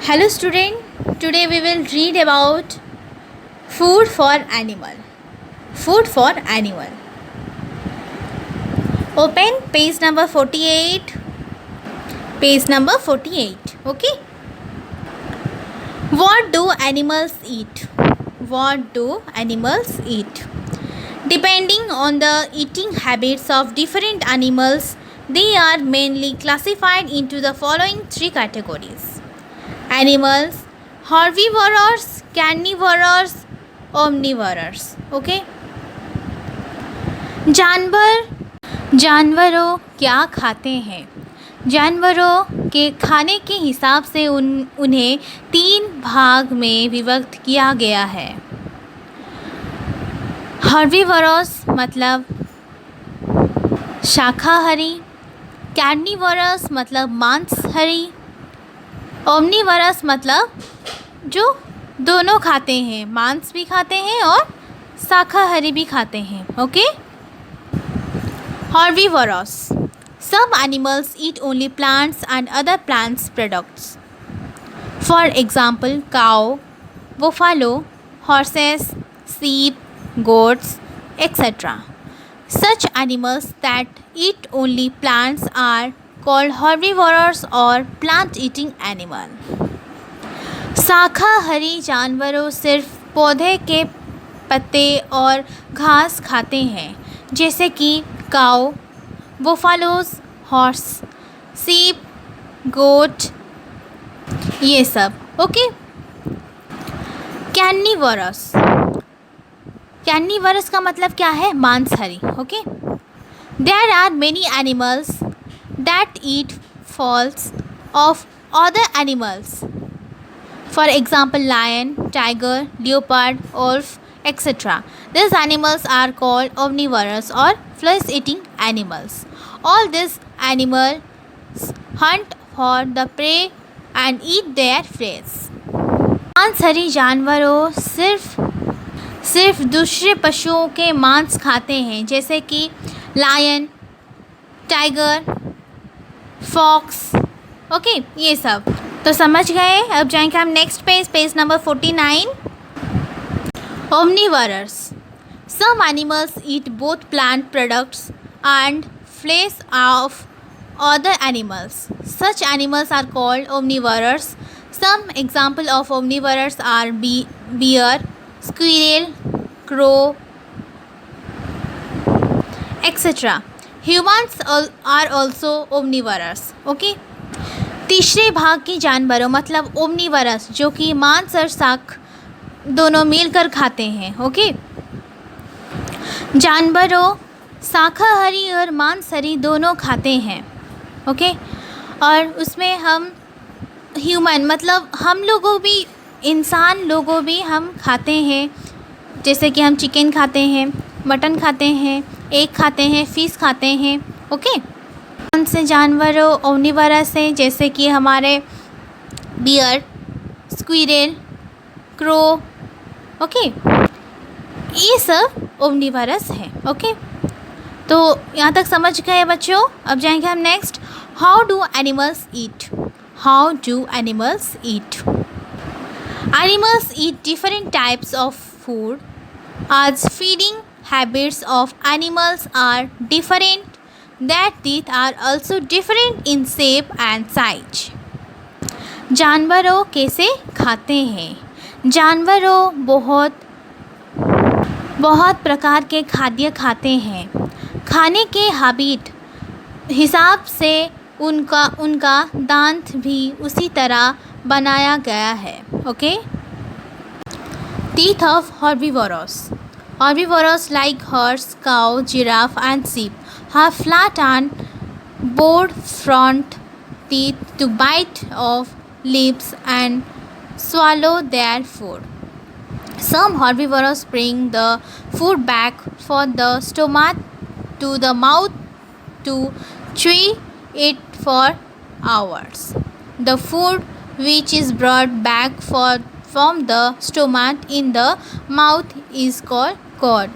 Hello student, today we will read about food for animal. Food for animal. Open page number 48. Page number 48. Okay. What do animals eat? What do animals eat? Depending on the eating habits of different animals, they are mainly classified into the following three categories. Animals, herbivores, carnivores, omnivores. Okay जानवरों क्या खाते हैं? जानवरों के खाने के हिसाब से उन्हें तीन भाग में विभक्त किया गया है. हर्बीवोरस मतलब शाकाहारी, कार्निवोरस मतलब मांसाहारी, ओमनीवोरस मतलब जो दोनों खाते हैं, मांस भी खाते हैं और शाकाहारी भी खाते हैं. Okay. Herbivores. Some animals eat only plants and other plants products. For example, cow, buffalo, horses, sheep, goats, etc. Such animals that eat only plants are called herbivores or plant-eating animal. शाकाहारी जानवरों सिर्फ पौधे के पत्ते और घास खाते हैं, जैसे कि काऊ, बुफालोज, हॉर्स, सीप, गोट, ये सब. ओके. कैर्निवोरस का मतलब क्या है? मांसाहारी. Okay. There are many animals that eat fowls of other animals. For example, lion, tiger, leopard, wolf, etc. These animals are called omnivores or flesh-eating animals. All these animals hunt for the prey and eat their flesh. मांसाहारी जानवरों सिर्फ दूसरे पशुओं के मांस खाते हैं, जैसे कि लायन, टाइगर, फॉक्स. ओके, ये सब तो समझ गए. अब जाएंगे हम next page number 49. Omnivorous. Some animals eat both plant products and flesh of other animals. Such animals are called omnivorous. Some example of omnivorous are bear, squirrel, crow, etcetera. Humans are also omnivorous. Okay. तीसरे भाग के जानवरों मतलब omnivorous, जो कि मांस और शाक दोनों मिलकर खाते हैं. ओके. जानवरों शाकाहारी और मांसाहारी दोनों खाते हैं. ओके. और उसमें हम ह्यूमन मतलब हम लोगों भी, इंसान लोगों भी हम खाते हैं, जैसे कि हम चिकन खाते हैं, मटन खाते हैं, एग खाते हैं, फिश खाते हैं. ओके. कौन से जानवरों ओमनीवोरस हैं? जैसे कि हमारे बियर, स्क्विरल, क्रो. ओके. ये सब ओमनीवोरस हैं. ओके. तो यहाँ तक समझ गए बच्चों. अब जाएंगे हम next. How do animals eat? How do animals eat? Animals eat different types of food as feeding habits of animals are different, that teeth are also different in shape and size. जानवरों कैसे खाते हैं? जानवरों बहुत प्रकार के खाद्य खाते हैं. खाने के हैबिट हिसाब से उनका दांत भी उसी तरह बनाया गया है. Okay. Teeth of herbivores. Herbivores like horse, cow, giraffe and sheep have flat and broad front teeth to bite off leaves and swallow their food. Some herbivores bring the food back from the stomach to the mouth to chew it for hours. The food which is brought back from the stomach in the mouth is called cud,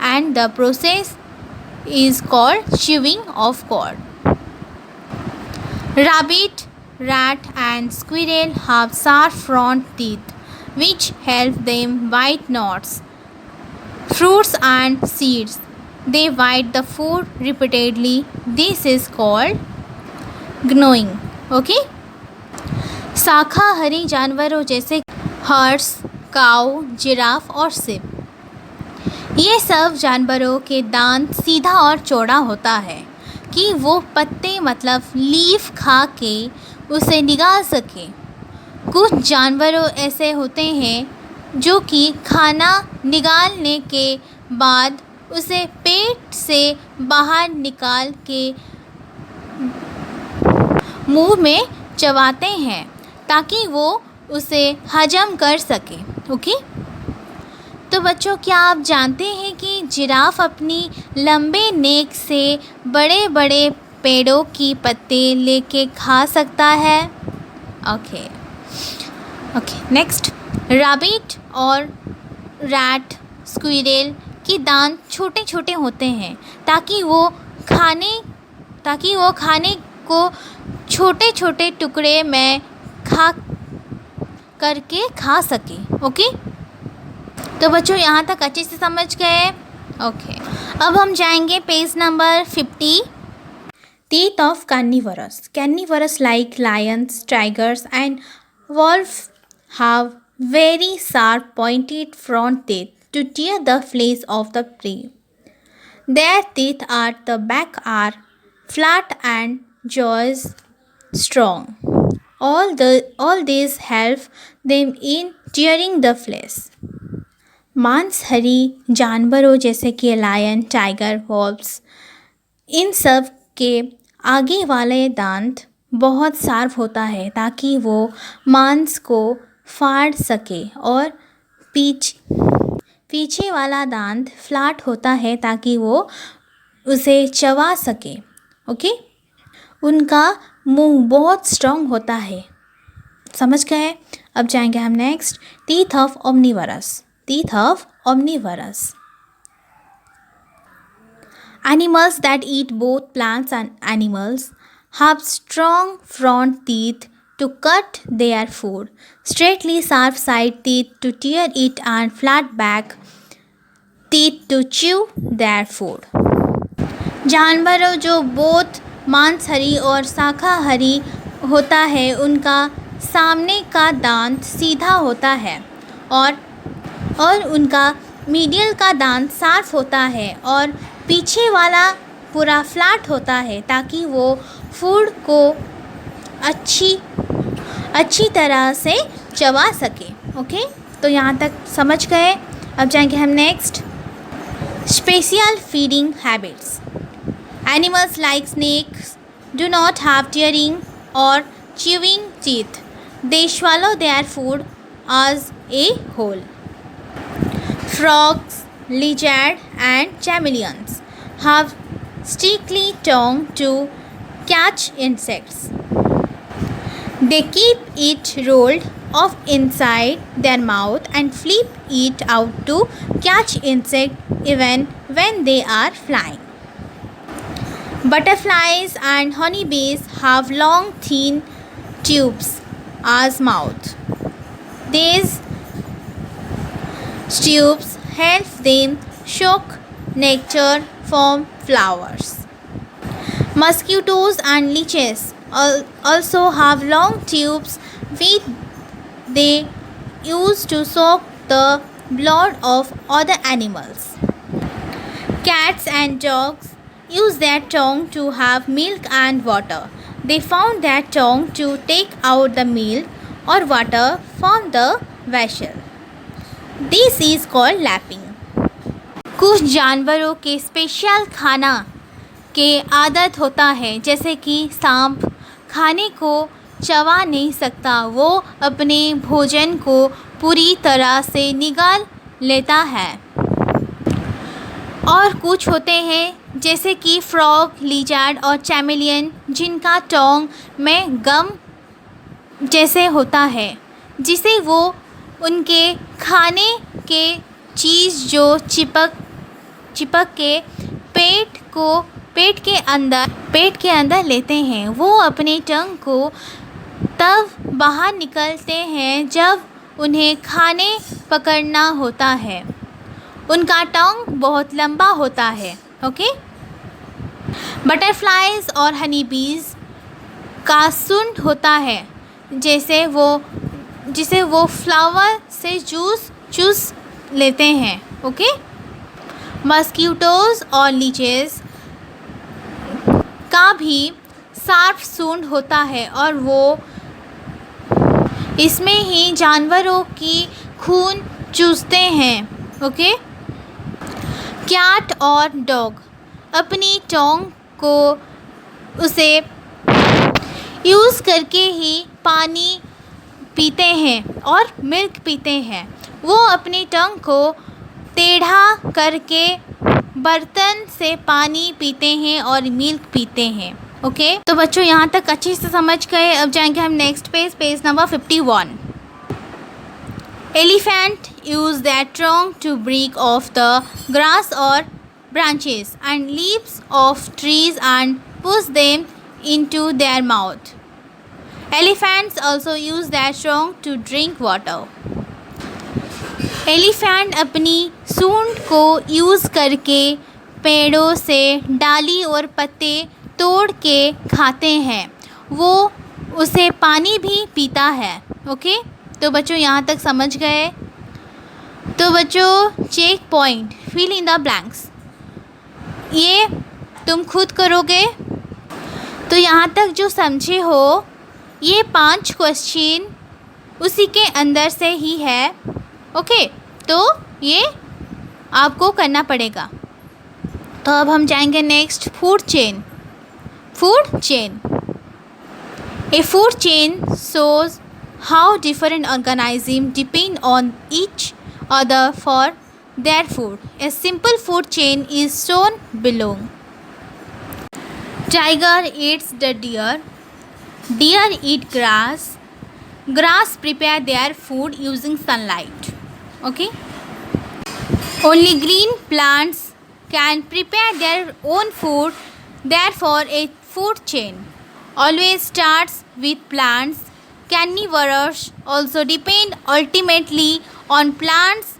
and the process is called chewing of cud. Rabbit, rat and squirrel have sharp front teeth which help them bite nuts, fruits and seeds. They bite the food repeatedly. This is called gnawing. Okay? शाकाहारी जानवरों जैसे horse, काऊ, giraffe और ship, ये सब जानवरों के दांत सीधा और चौड़ा होता है कि वो पत्ते मतलब लीफ खा के उसे निकाल सके। कुछ जानवरों ऐसे होते हैं जो कि खाना निकालने के बाद उसे पेट से बाहर निकाल के मुंह में चबाते हैं ताकि वो उसे हजम कर सके। ओके? तो बच्चों, क्या आप जानते हैं कि जिराफ अपनी लंबे नेक से बड़े बड़े पेड़ों की पत्ते लेके खा सकता है? ओके, नेक्स्ट, रैबिट और रैट, स्क्विरल के दांत छोटे छोटे होते हैं ताकि वो खाने को छोटे छोटे टुकड़े में करके खा सके। ओके? तो बच्चों, यहाँ तक अच्छे से समझ गए? ओके, अब हम जाएंगे page number 50। Teeth of carnivorous. Carnivorous like lions, tigers and wolves have very sharp pointed front teeth to tear the flesh of the prey. Their teeth at the back are flat and jaws strong. All these help them in tearing the flesh. मांसाहारी जानवरों जैसे कि lion, tiger, valves, इन सब के आगे वाले दांत बहुत शार्प होता है ताकि वो मांस को फाड़ सके, और पीछे वाला दांत फ्लैट होता है ताकि वो उसे चबा सके। ओके? उनका मुंह बहुत स्ट्रॉन्ग होता है। समझ गए? अब जाएंगे हम next, teeth of omnivorous. Teeth of omnivorous. Animals that eat both plants and animals have strong front teeth to cut their food, straightly sharp side teeth to tear it, and flat back teeth to chew their food. जानवरों जो both मांसाहारी और शाकाहारी होता है, उनका सामने का दांत सीधा होता है और उनका मीडियल का दांत शार्प होता है और पीछे वाला पूरा फ्लैट होता है ताकि वो फूड को अच्छी तरह से चबा सके। ओके? तो यहाँ तक समझ गए? अब जाएंगे हम next, special feeding habits. Animals like snakes do not have tearing और chewing teeth. They swallow their food as a whole. Frogs, lizards, and chameleons have sticky tongue to catch insects. They keep it rolled off inside their mouth and flip it out to catch insects even when they are flying. Butterflies and honeybees have long, thin tubes as mouth. These tubes help them suck nectar from flowers. Mosquitoes and leeches also have long tubes which they use to suck the blood of other animals. Cats and dogs use their tongue to have milk and water. They found their tongue to take out the milk or water from the vessel. This is called lapping. कुछ जानवरों के special खाना के आदत होता है, जैसे कि सांप खाने को चबा नहीं सकता, वो अपने भोजन को पूरी तरह से निगल लेता है। और कुछ होते हैं जैसे कि फ्रॉग, लिजर्ड और चैमेलियन, जिनका टोंग में गम जैसे होता है, जिसे वो उनके खाने के चीज़ जो चिपक के पेट के अंदर लेते हैं, वो अपने टंग को तब बाहर निकलते हैं जब उन्हें खाने पकड़ना होता है। उनका टंग बहुत लंबा होता है। ओके। बटरफ्लाइज और हनी बीज का सूंड होता है जिसे वो फ्लावर से जूस चूस लेते हैं। ओके। मस्कीटोज और लीचेस का भी शार्प सूंड होता है और वो इसमें ही जानवरों की खून चूसते हैं। ओके। कैट और डॉग अपनी टोंग को उसे यूज़ करके ही पानी पीते हैं और मिल्क पीते हैं। वो अपनी टंग को टेढ़ा करके बर्तन से पानी पीते हैं और मिल्क पीते हैं। ओके। तो बच्चों यहाँ तक अच्छे से समझ गए। अब जाएंगे हम next page number 51। Elephant use their trunk to break off the grass or branches and leaves of trees and push them into their mouth. Elephants also use their trunk to drink water. Elephant अपनी सूंड को use करके पेड़ों से डाली और पत्ते तोड़ के खाते हैं। वो उसे पानी भी पीता है। ओके। तो बच्चों यहाँ तक समझ गए। तो बच्चों check point, fill in the blanks, ये तुम खुद करोगे। तो यहाँ तक जो समझे हो, ये 5 क्वेश्चन उसी के अंदर से ही है। ओके। तो ये आपको करना पड़ेगा। तो अब हम जाएंगे next, food chain. Food chain, A food chain shows how different organisms depend on each other for their food. A simple food chain is shown below. Tiger eats the deer. Deer eat grass. Grass prepare their food using sunlight. Okay. Only green plants can prepare their own food. Therefore, a food chain always starts with plants. Carnivores also depend ultimately on plants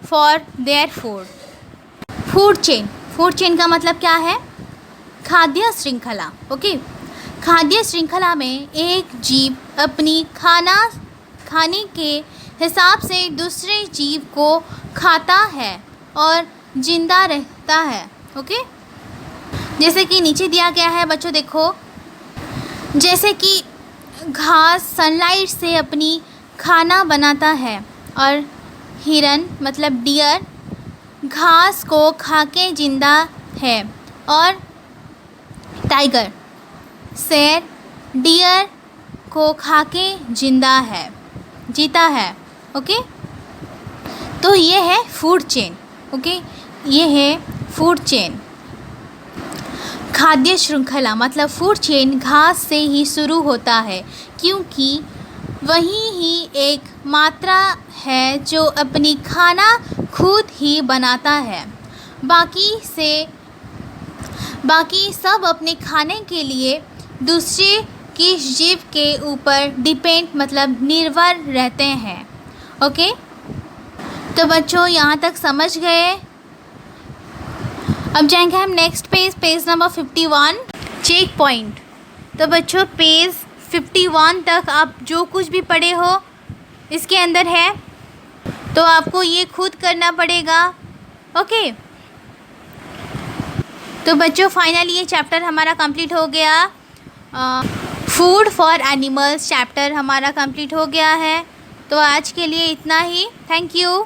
for their food. Food chain का मतलब क्या है? खाद्य श्रृंखला। Okay. खाद्य श्रृंखला में एक जीव अपनी खाने के हिसाब से दूसरे जीव को खाता है और जिंदा रहता है। ओके। जैसे कि नीचे दिया गया है बच्चों, देखो, जैसे कि घास सनलाइट से अपनी खाना बनाता है और हिरन मतलब डियर घास को खाके जिंदा है और टाइगर शेर डियर को खाके जीता है। ओके। तो ये है फूड चेन। ओके। ये है फूड चेन। खाद्य श्रृंखला मतलब फूड चेन घास से ही शुरू होता है, क्योंकि वही ही एक मात्रा है जो अपनी खाना खुद ही बनाता है। बाकी सब अपने खाने के लिए दूसरे किस जीव के ऊपर डिपेंड मतलब निर्भर रहते हैं। ओके। तो बच्चों यहाँ तक समझ गए। अब जाएंगे हम next page number 51, check point. तो बच्चों पेज 51 तक आप जो कुछ भी पढ़े हो इसके अंदर है, तो आपको ये खुद करना पड़ेगा। ओके। तो बच्चों फाइनली ये चैप्टर हमारा कंप्लीट हो गया। फूड फॉर एनिमल्स चैप्टर हमारा कंप्लीट हो गया है। तो आज के लिए इतना ही। Thank you.